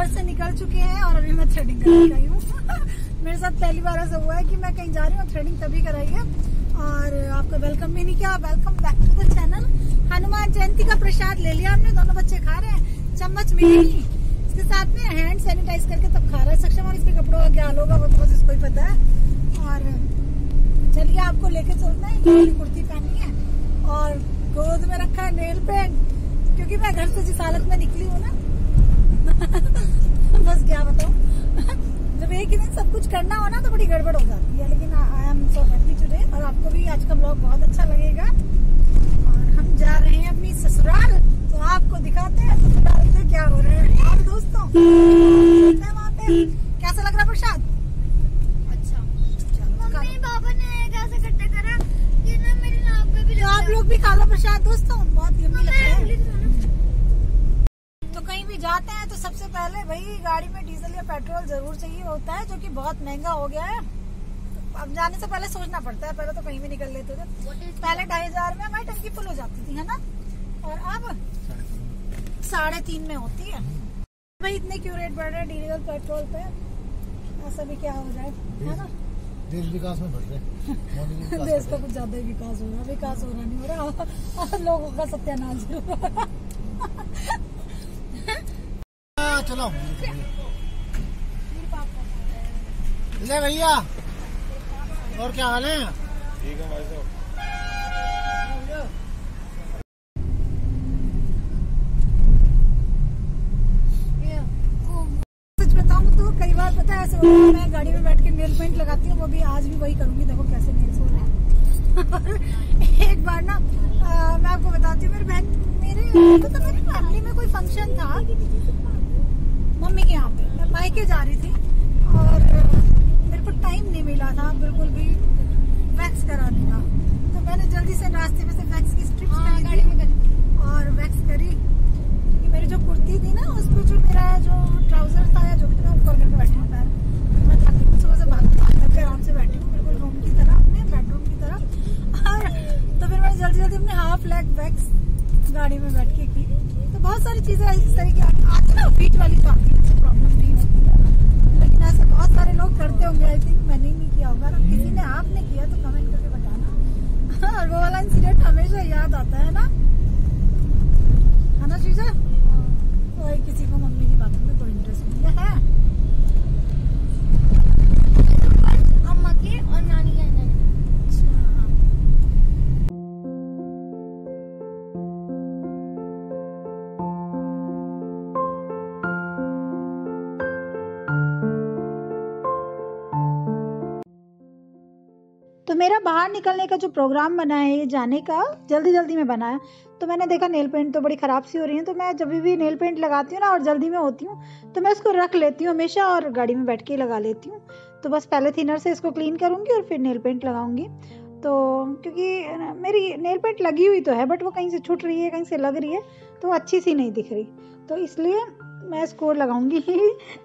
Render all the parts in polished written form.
घर से निकल चुके हैं और अभी मैं थ्रेडिंग करने गई हूँ। मेरे साथ पहली बार ऐसा हुआ है कि मैं कहीं जा रही हूँ, थ्रेडिंग तभी कराई है और आपको वेलकम भी नहीं किया। Welcome back to the channel. Hanuman Jayanti का प्रसाद ले लिया हमने, दोनों बच्चे खा रहे हैं। चम्मच मिलेगी इसके साथ में, हैंड सैनिटाइज करके तब खा रहा है सक्षम। और इसके कपड़ों का क्या हाल होगा वो तो इसको ही पता है। और चलिए आपको लेके चलते हैं। ये कुर्ती पहनी है और गोद में रखा है नेल पेंट, क्योंकि मैं घर से जिस हालत में निकली हूँ ना बस क्या बताऊँ। जब एक ही दिन सब कुछ करना हो ना तो बड़ी गड़बड़ हो जाती है। लेकिन I am so happy today और आपको भी आज का ब्लॉग बहुत अच्छा लगेगा। और हम जा रहे हैं अपनी ससुराल, तो आपको दिखाते हैं ससुराल में क्या हो रहा है। और दोस्तों वहाँ पे कैसा लग रहा है प्रसाद? अच्छा, मम्मी पापा ने कैसे इकट्ठा करा कि ना मेरी नाक पे भी। तो आप लोग भी खा लो प्रसाद दोस्तों, बहुत यम्मी लग रहा है। तो कहीं भी जाते हैं तो सबसे पहले भाई गाड़ी में डीजल या पेट्रोल जरूर चाहिए होता है, जो कि बहुत महंगा हो गया है। तो अब जाने से पहले सोचना पड़ता है। पहले तो कहीं भी निकल लेते थे, पहले 2500 में हमारी टंकी फुल हो जाती थी, है ना, और अब 3.5 में होती है। भाई इतने क्यों रेट बढ़ रहे हैं डीजल पेट्रोल पे? ऐसा भी क्या हो जाए, है ना। देश विकास में बढ़ रहे देश का कुछ ज्यादा ही विकास हो रहा है। विकास हो रहा नहीं हो रहा, लोगों का सत्यानाश हो रहा है। चलो ले भैया, और क्या हाल है? ठीक है भाई साहब। सच बताऊं तो कई बार पता है ऐसे होता है, मैं गाड़ी में बैठ के नेल पेंट लगाती हूँ, वो भी आज भी वही करूंगी। देखो कैसे नेल्स हो रहे हैं। एक बार ना मैं आपको बताती हूँ, मेरी बहन मेरी फैमिली में कोई फंक्शन था मम्मी के यहाँ पे, मैं मायके जा रही थी और मेरे को टाइम नहीं मिला था बिल्कुल भी वैक्स कराने का। तो मैंने जल्दी से रास्ते में से वैक्स की स्ट्रिप्स करी और वैक्स करी, क्योंकि मेरी जो कुर्ती थी ना उस पर जो मेरा जो ट्राउजर था या जो भी, मैं ऊपर करके बैठी हूँ पैर, मैं थकी हूँ, सुबह से बात करके आराम से बैठी हूँ बिल्कुल रूम की तरह, अपने बेडरूम की तरह। और तो फिर मैंने जल्दी जल्दी अपने हाफ लेग वैक्स गाड़ी में बैठ के की। तो बहुत सारी चीजें इस तरह की आती है ना, फीट वाली तो आती है, प्रॉब्लम नहीं होती है। लेकिन ऐसे बहुत सारे लोग करते होंगे, आई थिंक मैंने ही नहीं किया होगा। अगर किसी ने आपने किया तो कमेंट करके बताना। और वो वाला इंसिडेंट हमेशा याद आता है ना चीजा। कोई किसी को मम्मी की बातों में कोई इंटरेस्ट नहीं है। अम्मा के और नानी के अंदर। तो मेरा बाहर निकलने का जो प्रोग्राम बना है, ये जाने का जल्दी जल्दी में बना है। तो मैंने देखा नेल पेंट तो बड़ी ख़राब सी हो रही है, तो मैं जब भी नेल पेंट लगाती हूँ ना और जल्दी में होती हूँ तो मैं इसको रख लेती हूँ हमेशा और गाड़ी में बैठ के लगा लेती हूँ। तो बस पहले थिनर से इसको क्लीन करूँगी और फिर नेल पेंट लगाऊँगी। तो क्योंकि मेरी नेल पेंट लगी हुई तो है, बट वो कहीं से छूट रही है, कहीं से लग रही है, तो अच्छी सी नहीं दिख रही, तो इसलिए मैं इसको लगाऊँगी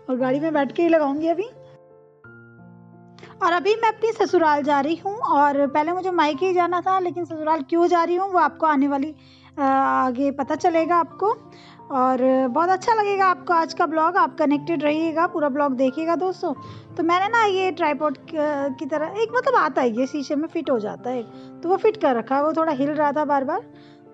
और गाड़ी में बैठ के ही लगाऊँगी अभी। और अभी मैं अपनी ससुराल जा रही हूँ और पहले मुझे मायके ही जाना था, लेकिन ससुराल क्यों जा रही हूँ वो आपको आने वाली आगे पता चलेगा आपको, और बहुत अच्छा लगेगा आपको आज का ब्लॉग। आप कनेक्टेड रहिएगा, पूरा ब्लॉग देखिएगा दोस्तों। तो मैंने ना ये ट्राइपॉड की तरह एक मतलब आता है, ये शीशे में फिट हो जाता है, तो वो फिट कर रखा है। वो थोड़ा हिल रहा था बार बार,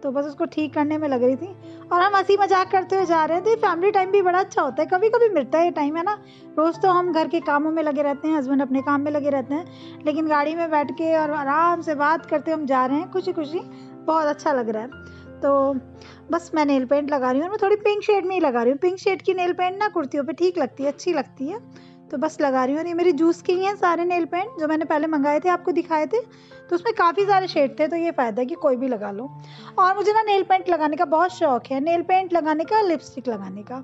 तो बस उसको ठीक करने में लग रही थी और हम हंसी मजाक करते हुए जा रहे थे। फैमिली टाइम भी बड़ा अच्छा होता है, कभी कभी मिलता है ये टाइम, है ना। रोज़ तो हम घर के कामों में लगे रहते हैं, हस्बैंड अपने काम में लगे रहते हैं, लेकिन गाड़ी में बैठ के और आराम से बात करते हम जा रहे हैं, खुशी खुशी, बहुत अच्छा लग रहा है। तो बस मैं नेल पेंट लगा रही हूँ, मैं थोड़ी पिंक शेड में ही लगा रही हूँ। पिंक शेड की नेल पेंट ना कुर्तियों पे ठीक लगती है, अच्छी लगती है, तो बस लगा रही हूँ। और ये मेरी जूस की हैं सारे नेल पेंट, जो मैंने पहले मंगाए थे, आपको दिखाए थे, तो उसमें काफ़ी सारे शेड थे, तो ये फ़ायदा है कि कोई भी लगा लो। और मुझे ना नेल पेंट लगाने का बहुत शौक है, नेल पेंट लगाने का, लिपस्टिक लगाने का,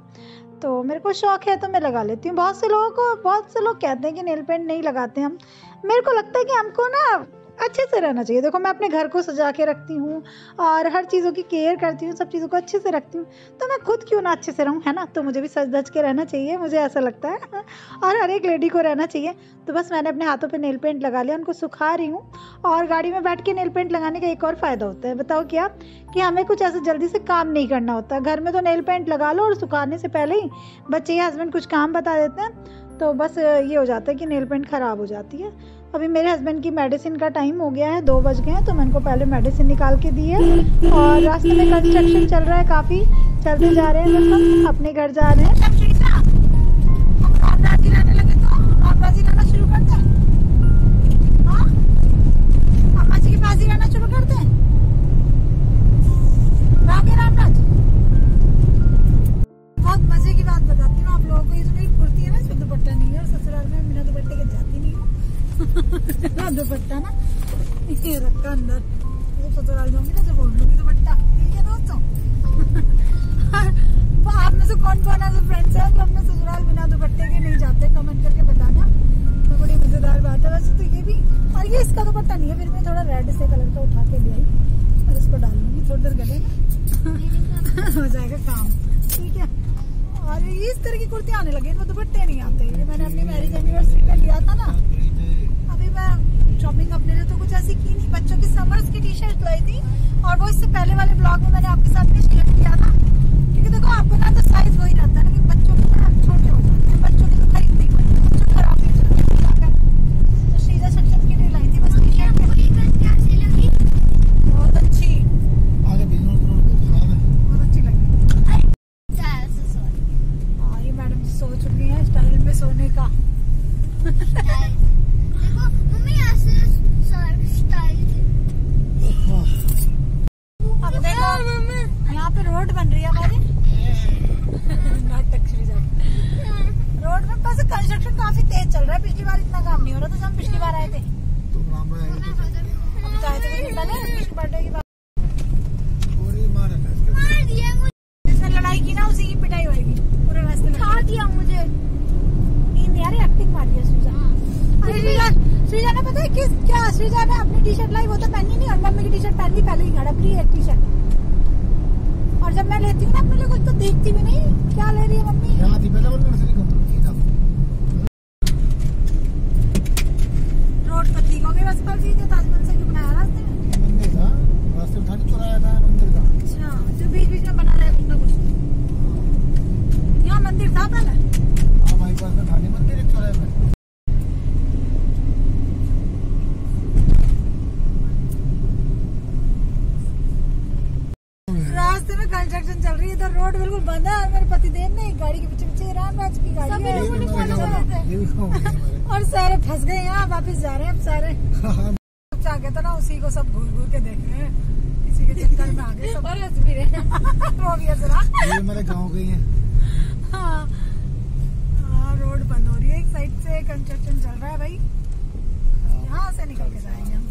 तो मेरे को शौक है तो मैं लगा लेती हूँ। बहुत से लोग कहते हैं कि नेल पेंट नहीं लगाते हम। मेरे को लगता है कि हमको ना अच्छे से रहना चाहिए। देखो मैं अपने घर को सजा के रखती हूँ और हर चीज़ों की केयर करती हूँ, सब चीज़ों को अच्छे से रखती हूँ, तो मैं खुद क्यों ना अच्छे से रहूँ, है ना। तो मुझे भी सज धज के रहना चाहिए, मुझे ऐसा लगता है, और हर एक लेडी को रहना चाहिए। तो बस मैंने अपने हाथों पे नेल पेंट लगा लिया, उनको सुखा रही हूँ। और गाड़ी में बैठ के नेल पेंट लगाने का एक और फ़ायदा होता है, बताओ क्या, कि हमें कुछ ऐसे जल्दी से काम नहीं करना होता। घर में तो नेल पेंट लगा लो और सुखाने से पहले ही बच्चे या हस्बैंड कुछ काम बता देते हैं, तो बस ये हो जाता है कि नेल पेंट ख़राब हो जाती है। अभी मेरे हस्बैंड की मेडिसिन का टाइम हो गया है, 2 बज गए हैं, तो मैं उनको पहले मेडिसिन निकाल के दी है। और रास्ते में कंस्ट्रक्शन चल रहा है, काफ़ी चलते जा रहे हैं, बस हम अपने घर जा रहे हैं। बहुत मजे की बात बताती हूँ आप लोगों को, ये जो मेरी कुर्ती है ना, इसमें दुपट्टा नहीं है, और ससुराल में बिना दुपट्टे के जाती नहीं हूँ। दुपट्टा ना ये रखा अंदर, जब ससुराल जाऊंगी ना, जब बोल लूंगी दुपट्टा, ठीक है दोस्तों। आप में से कौन कौन ऐसे फ्रेंड्स हैं जो अपने ससुराल बिना दुपट्टे के नहीं जाते, कमेंट करके बताना, तो बड़ी मजेदार बात है। वैसे तो ये भी, और ये इसका दुपट्टा नहीं है, फिर मैं थोड़ा रेड से कलर का उठा के ले आई और इसको डाल लूंगी थोड़ी देर गले में, हो जाएगा काम, ठीक है। और इस तरह की कुर्ती आने लगी, इनको दुपट्टे नहीं आते। ये मैंने अपनी मैरिज एनिवर्सरी पे लिया था ना, अभी मैं शॉपिंग अपने लिए तो कुछ ऐसी की नहीं, बच्चों की समर्स की टी शर्ट लाई थी, और वो इससे पहले वाले ब्लॉग में मैंने आपके साथ भी शेयर किया था, क्योंकि देखो आपको ना तो साइज वही रहता है, लेकिन बच्चों के ना छोटे हो जाते हैं, बच्चों की तो खरीदनी पड़ती है, बच्चों खराब नहीं चलते। तो श्रीजा सेक्शन की लाई थी बस टी शर्ट, बहुत अच्छी, बहुत अच्छी लगी। हाँ, ये मैडम सो चुकी है स्टाइल में सोने का। देखो मम्मी ऐसे स्टाइल अब देखो यहाँ पे रोड बन रही है हमारी, नाटक श्रीजा, रोड में बस कंस्ट्रक्शन काफी तेज चल रहा है। पिछली बार इतना काम नहीं हो रहा था जब हम पिछली बार आए थे, अभी तो आए थे पिछली बर्थडे की बात। जिसने लड़ाई की ना उसी की पिटाई होगी पूरे रास्ते में। खा दिया मुझे, नींद यार एक्टिंग मारी है श्रीजा। श्रीजा ने पता है किस क्या, श्रीजा ने अपनी टी शर्ट लाई, वो तो पहनी नहीं, और मम्मी की टी शर्ट पहन ली, पहले ही घड़ा प्री एक टी शर्ट। और जब मैं लेती हूँ ना अपने लिए कुछ, तो देखती भी नहीं क्या ले रही है मम्मी। रोड पर ठीक हो गई बस, पर भी जो ताजमहल से बनाया रास्ते में, अच्छा जो बीच बीच में बना रहा है कुछ ना कुछ, यहाँ मंदिर था पहले। रास्ते में कंस्ट्रक्शन चल रही है, इधर रोड बिल्कुल बंद है, और मेरे पति देव ने गाड़ी के पीछे पीछे रामराज की गाड़ी है, और सारे फंस गए यहाँ, वापस जा रहे हैं अब सारे। चाहे तो ना उसी को सब घूर घूर के देख रहे हैं, इसी के चक्कर में आ गए सब, और हंस भी रहे हो गया जरा। मेरे गाँव गई है। हाँ, रोड बंद हो रही है, एक साइड से कंस्ट्रक्शन चल रहा है भाई, यहाँ से निकल के जाएंगे हम।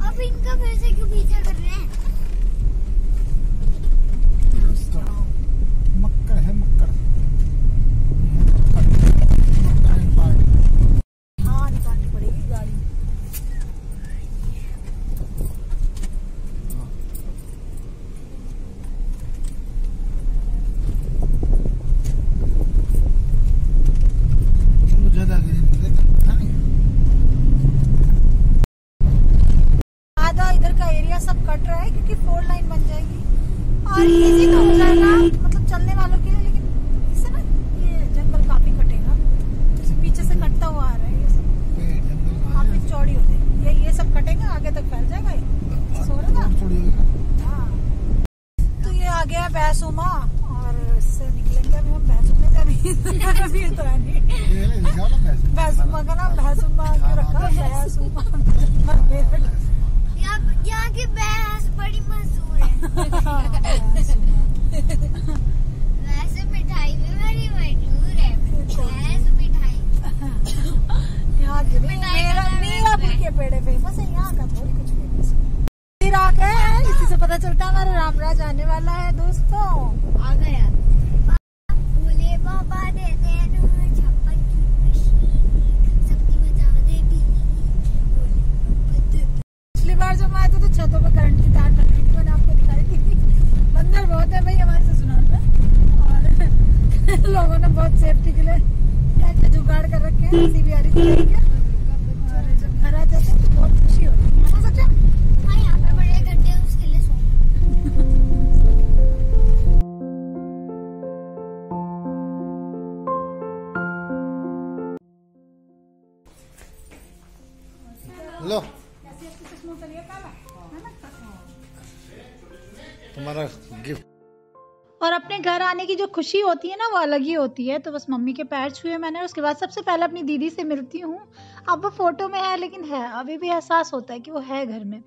अब इनका फिर से क्यों पीछा कर रहे हैं? मक्कड़ है, मक्कड़। हाँ, निकालनी पड़ेगी गाड़ी। ज्यादा आधा इधर का एरिया सब कट रहा है, क्योंकि 4 लाइन बन जाएगी, और इजी तो हो जाएगा मतलब चलने वालों के लिए, लेकिन इससे ना ये जंगल काफी कटेगा, पीछे से कटता हुआ आ रहा है, ये सब काफी चौड़ी हो जाएगी, ये सब कटेगा, आगे तक फैल जाएगा ये, सो रहा था। हाँ, तो ये आ गया बैसुमा, और इससे निकलेंगे अभी हम बैसुमा का भी तो है नहीं, बैसुमा का नाम बैसुमा रखा, बैसुमा यहाँ की भैंस बड़ी मशहूर है। वैसे मिठाई भी बड़ी मशहूर है, भैंस मिठाई। यहाँ की मीरापुर के पेड़े फेमस है, यहाँ का थोड़ी कुछ फेमस है। आ गए, इसी से पता चलता है हमारा रामराज आने वाला है दोस्तों। आ गया भोले बाबा दे छप्पन की खुशी, सबकी मचा दे भी लोगों ने बहुत सेफ्टी के लिए क्या क्या जुगाड़ कर रखे हैं। हंसी भी आ रही थी क्या? और जब घर आ जाते हैं तो बहुत खुशी होती है। हाँ सच्चा? हाँ, यहाँ पे बड़े गड्ढे हैं, उसके लिए सो। लो तुम्हारा गिफ्ट। और अपने घर आने की जो खुशी होती है ना वो अलग ही होती है। तो बस मम्मी के पैर छुए मैंने, उसके बाद सबसे पहले अपनी दीदी से मिलती हूँ। अब वो फोटो में है लेकिन है, अभी भी एहसास होता है कि वो है घर में।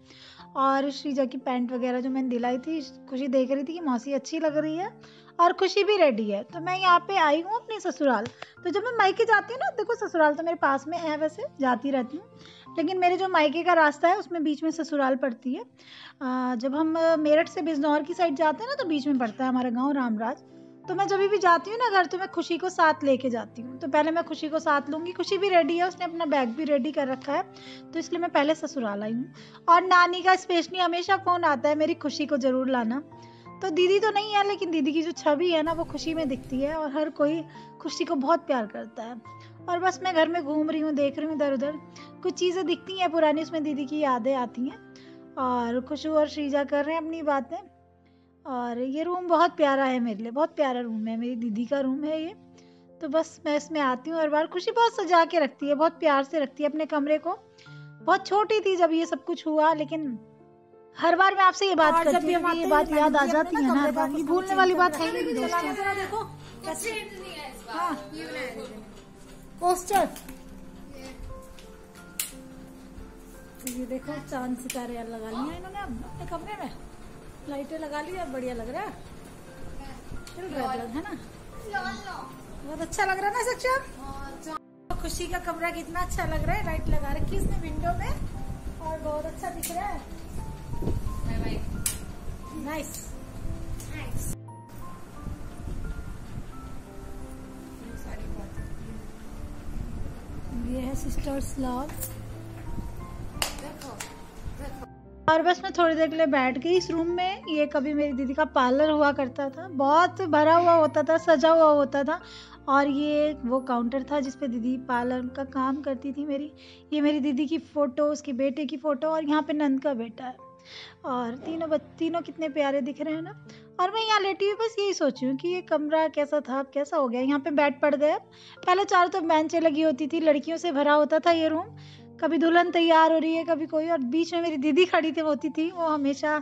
और श्रीजा की पैंट वगैरह जो मैंने दिलाई थी, खुशी देख रही थी कि मौसी अच्छी लग रही है और खुशी भी रेडी है। तो मैं यहाँ पे आई हूँ अपने ससुराल। तो जब मैं मायके जाती हूँ ना, देखो ससुराल तो मेरे पास में है, वैसे जाती रहती हूँ, लेकिन मेरे जो मायके का रास्ता है उसमें बीच में ससुराल पड़ती है। जब हम मेरठ से बिजनौर की साइड जाते हैं ना तो बीच में पड़ता है हमारा गांव रामराज। तो मैं जब भी जाती हूँ ना घर, तो मैं खुशी को साथ लेके जाती हूँ। तो पहले मैं खुशी को साथ लूँगी। खुशी भी रेडी है, उसने अपना बैग भी रेडी कर रखा है, तो इसलिए मैं पहले ससुराल आई हूँ। और नानी का स्पेशली हमेशा फ़ोन आता है मेरी खुशी को ज़रूर लाना। तो दीदी तो नहीं है, लेकिन दीदी की जो छवि है ना वो खुशी में दिखती है और हर कोई खुशी को बहुत प्यार करता है। और बस मैं घर में घूम रही हूँ, देख रही हूँ इधर उधर, कुछ चीज़ें दिखती हैं पुरानी, उसमें दीदी की यादें आती हैं। और खुशू और श्रीजा कर रहे हैं अपनी बातें। और ये रूम बहुत प्यारा है मेरे लिए, बहुत प्यारा रूम है, मेरी दीदी का रूम है ये। तो बस मैं इसमें आती हूँ हर बार। खुशी बहुत सजा के रखती है, बहुत प्यार से रखती है अपने कमरे को। बहुत छोटी थी जब ये सब कुछ हुआ, लेकिन हर बार मैं आपसे ये बात करती हूँ, ये बात याद आ जाती है ना, बाकी भूलने वाली बात है ही नहीं दोस्तों। देखो पोस्टर, ये देखो चांद सितारे लगा लिए इन्होंने अपने कमरे में, लाइटें लगा ली, अब बढ़िया लग रहा है, चल रहा है ना, बहुत अच्छा लग रहा है ना सक्षम। खुशी का कमरा कितना अच्छा लग रहा है, लाइट लगा रखी इसने विंडो में और बहुत अच्छा दिख रहा है। नाइस। ये है सिस्टर्स लव। और बस मैं थोड़ी देर के लिए बैठ गई इस रूम में। ये कभी मेरी दीदी का पार्लर हुआ करता था, बहुत भरा हुआ होता था, सजा हुआ होता था। और ये वो काउंटर था जिस पे दीदी पार्लर का काम करती थी मेरी। ये मेरी दीदी की फ़ोटो, उसके बेटे की फ़ोटो, और यहाँ पे नंद का बेटा है। और तीनों कितने प्यारे दिख रहे हैं ना। और मैं यहाँ लेटी हुई बस यही सोची हूँ कि ये कमरा कैसा था, अब कैसा हो गया। यहाँ पे बेड पड़ गया। पहले चारों तरफ बेंचें लगी होती थी, लड़कियों से भरा होता था ये रूम। कभी दुल्हन तैयार हो रही है, कभी कोई, और बीच में मेरी दीदी खड़ी थी होती थी, वो हमेशा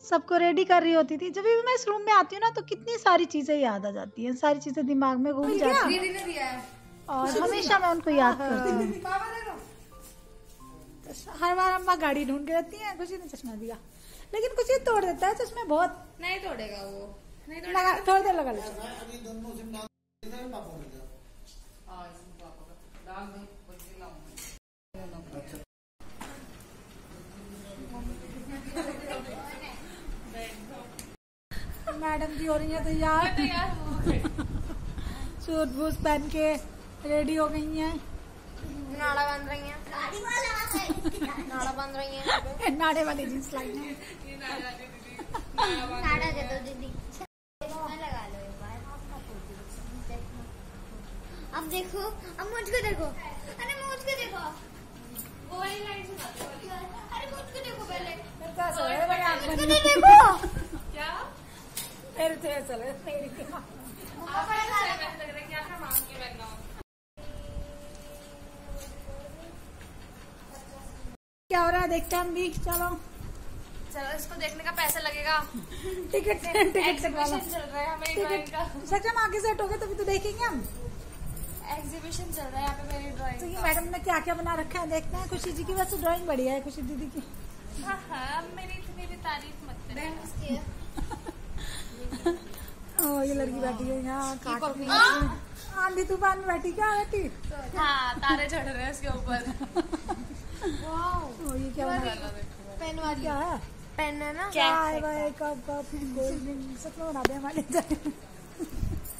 सबको रेडी कर रही होती थी। जब भी मैं इस रूम में आती हूँ ना तो कितनी सारी चीज़ें याद आ जाती हैं, सारी चीज़ें दिमाग में घूम जाती हैं और हमेशा मैं उनको याद करती हूँ। हर बार अम्मा गाड़ी ढूंढ के रहती है, खुशी ने चश्मा दिया, लेकिन कुछ ही तोड़ देता है चश्मे, बहुत नहीं तोड़ेगा वो, नहीं लगा, थोड़ी देर लगा लेते। मैडम जी हो रही है तैयार, सूट बूट पहन के रेडी हो गई हैं, नाड़ा बांध रही हैं, नाड़ा बांध रही हैं, नाड़े वाली जींस लाई है। नाड़ा दे दो दीदी, लगा लो एक बार। अब देखो, अब मुझको देखो, अरे मुझको देखो, वो वाली लाइट से, अरे मुझको देखो पहले, मुझको देखो क्या मेरे तो ऐसा लग क्या हो रहा है, देखते हैं हम भी। चलो चलो, इसको देखने का पैसा लगेगा। टिकट एग्जीबिशन चल रहा है हमें ड्राइंग का। सक्षम आगे सेट हो गए तभी तो देखेंगे हम। एग्जीबिशन चल रहा है यहाँ पे मेरी ड्राइंग। तो ये मैडम ने क्या क्या बना रखा है देखते हैं। खुशी जी की वैसे ड्राइंग बढ़िया है, खुशी दीदी की। हाँ, मेरी इतनी भी तारीफ मत करें। ओ ये लड़की बैठी है यहाँ, आंधी तूफान में बैठी, क्या बैठी? हाँ, तारे चढ़ रहे हैं उसके ऊपर। ये क्या बना? पेन वाली क्या है? पेन है ना, चाय वाय कप गोल्ड ड्रिंक सब बना दे हमारे।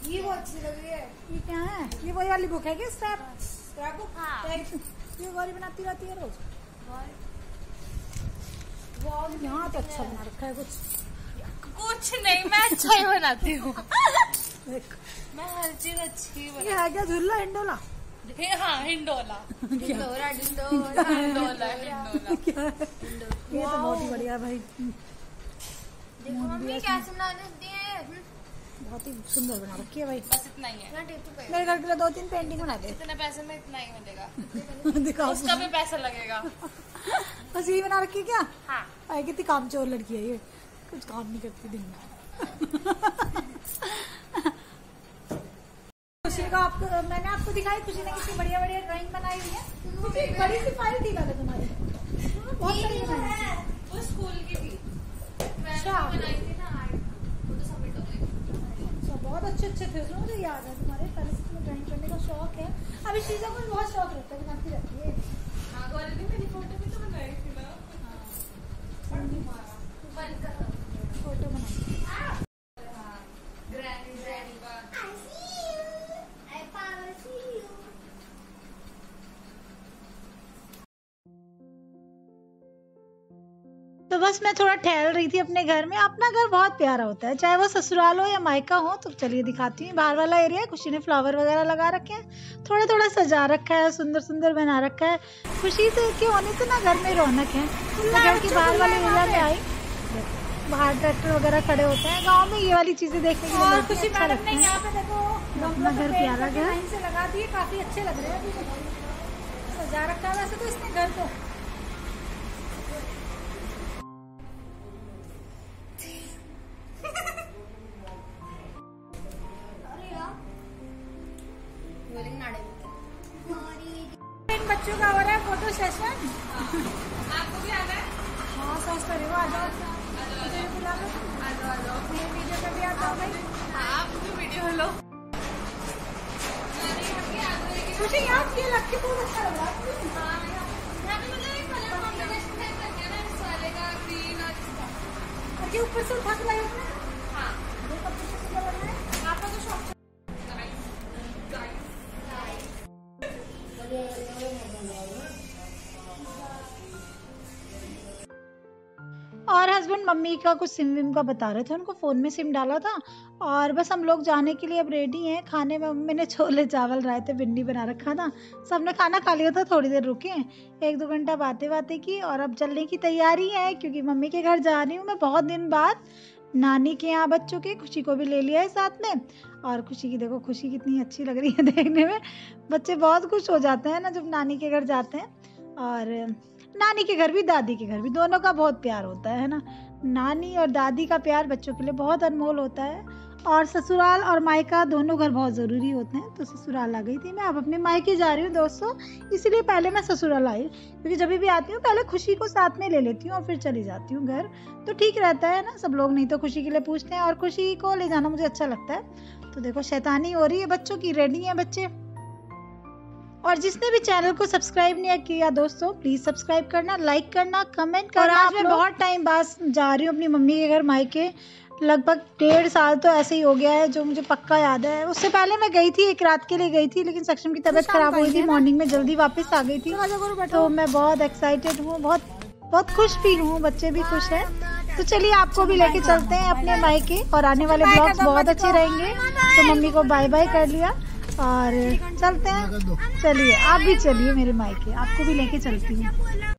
ये बहुत अच्छी लग रही है। ये क्या है? ये वही वाली बुक है क्या? Scrap book. हाँ। ये गौरी बनाती रहती है रोज। यहाँ तो अच्छा बना रखा है कुछ नहीं, मैं अच्छा ही बनाती हूँ। मैं हर चीज अच्छी ये है क्या झूला हिंडोला? हाँ हिंडोला क्या है? ये तो बहुत ही बढ़िया भाई, देखो मम्मी कैसे बना देती है। बहुत ही सुंदर बना रखी है भाई। बस इतना ही है। मेरे घर के लिए 2-3 पेंटिंग बना दे। इतने पैसे में इतना ही मिलेगा। दिखाओ, उसका भी पैसा लगेगा। बस यही बना रखी है क्या? हाँ। अरे कितनी कामचोर लड़की है ये, कुछ काम नहीं करती दिन में। खुशी का आपको मैंने आपको दिखाई, खुशी ने कितनी बढ़िया बढ़िया ड्राइंग बनाई हुई है। कुछ बड़ी सी फाइल थी लगा तुम्हारी, बहुत सारी बनाई है। वो स्कूल की थी, अच्छा बनाई थी ना, वो तो सबमिट हो गई। अच्छा, बहुत अच्छे अच्छे थे उसमें, मुझे याद है तुम्हारे पहले से तुम्हें ड्राइंग करने का शौक है। अभी चीजों को बहुत शौक रहता है, बनाती रहती है। हाँ कॉलेज में मेरी फोटो भी तो बनाई थी ना। फोटो बनाई। तो बस मैं थोड़ा टहल रही थी अपने घर में। अपना घर बहुत प्यारा होता है, चाहे वो ससुराल हो या मायका हो। तो चलिए दिखाती हूँ। बाहर वाला एरिया है, खुशी ने फ्लावर वगैरह लगा रखे हैं, थोड़ा थोड़ा सजा रखा है, सुंदर सुंदर बना रखा है। खुशी से के होने से ना घर में रौनक है। मैं घर की बाहर वाले एरिया में आई, बाहर ट्रैक्टर वगैरह खड़े होते हैं। गाँव में ये वाली चीजें देखने के लिए अच्छा लगता है। यहाँ पे देखो अपना घर प्यारा घर से लगा दिए, काफी अच्छे लग रहे हैं। सजा रखा है वैसे तो इसने घर को। इन बच्चों का हो रहा है फोटो सेशन। आपको भी आना है? हाँ सोच कर रही हूँ, आ जाओ। वीडियो का भी आता है भाई। आप भी वीडियो लो। मुझे याद किया, लग के बहुत अच्छा लग रहा है। और ये ऊपर से उठा के लाए अपने। हाँ आपका तो शौक। और हस्बैंड मम्मी का कुछ सिम विम का बता रहे थे, उनको फ़ोन में सिम डाला था। और बस हम लोग जाने के लिए अब रेडी हैं। खाने में मम्मी ने छोले चावल रायते भिंडी बना रखा था। सबने खाना खा लिया था, थोड़ी देर रुके, 1-2 घंटा बातें बातें की और अब चलने की तैयारी है, क्योंकि मम्मी के घर जा रही हूँ मैं बहुत दिन बाद, नानी के यहाँ बच्चों के। खुशी को भी ले लिया है साथ में। और खुशी की देखो, खुशी कितनी अच्छी लग रही है देखने में। बच्चे बहुत खुश हो जाते हैं ना जब नानी के घर जाते हैं। और नानी के घर भी दादी के घर भी, दोनों का बहुत प्यार होता है ना। नानी और दादी का प्यार बच्चों के लिए बहुत अनमोल होता है। और ससुराल और मायका दोनों घर बहुत ज़रूरी होते हैं। तो ससुराल आ गई थी मैं, अब अपने मायके जा रही हूँ दोस्तों, इसलिए पहले मैं ससुराल आई, क्योंकि जब भी आती हूँ पहले खुशी को साथ में ले लेती हूँ और फिर चली जाती हूँ घर। तो ठीक रहता है ना, सब लोग नहीं तो खुशी के लिए पूछते हैं और खुशी को ले जाना मुझे अच्छा लगता है। तो देखो शैतानी हो रही है बच्चों की, रेडी है बच्चे। और जिसने भी चैनल को सब्सक्राइब नहीं किया दोस्तों, प्लीज सब्सक्राइब करना, लाइक करना, कमेंट करना। और आज मैं बहुत टाइम बाद जा रही हूँ अपनी मम्मी के घर मायके, लगभग 1.5 साल तो ऐसे ही हो गया है, जो मुझे पक्का याद है। उससे पहले मैं गई थी, 1 रात के लिए गई थी, लेकिन सक्षम की तबीयत खराब हुई थी, मॉर्निंग में जल्दी वापस आ गई थी। तो मैं बहुत एक्साइटेड हूँ, बहुत खुश भी हूँ, बच्चे भी खुश हैं। तो चलिए आपको भी लेके चलते हैं अपने मायके, और आने वाले ब्लॉग्स बहुत अच्छे रहेंगे। तो मम्मी को बाय बाय कर लिया और चलते हैं। चलिए आप भी चलिए मेरे मायके, आपको भी लेके चलती हूँ।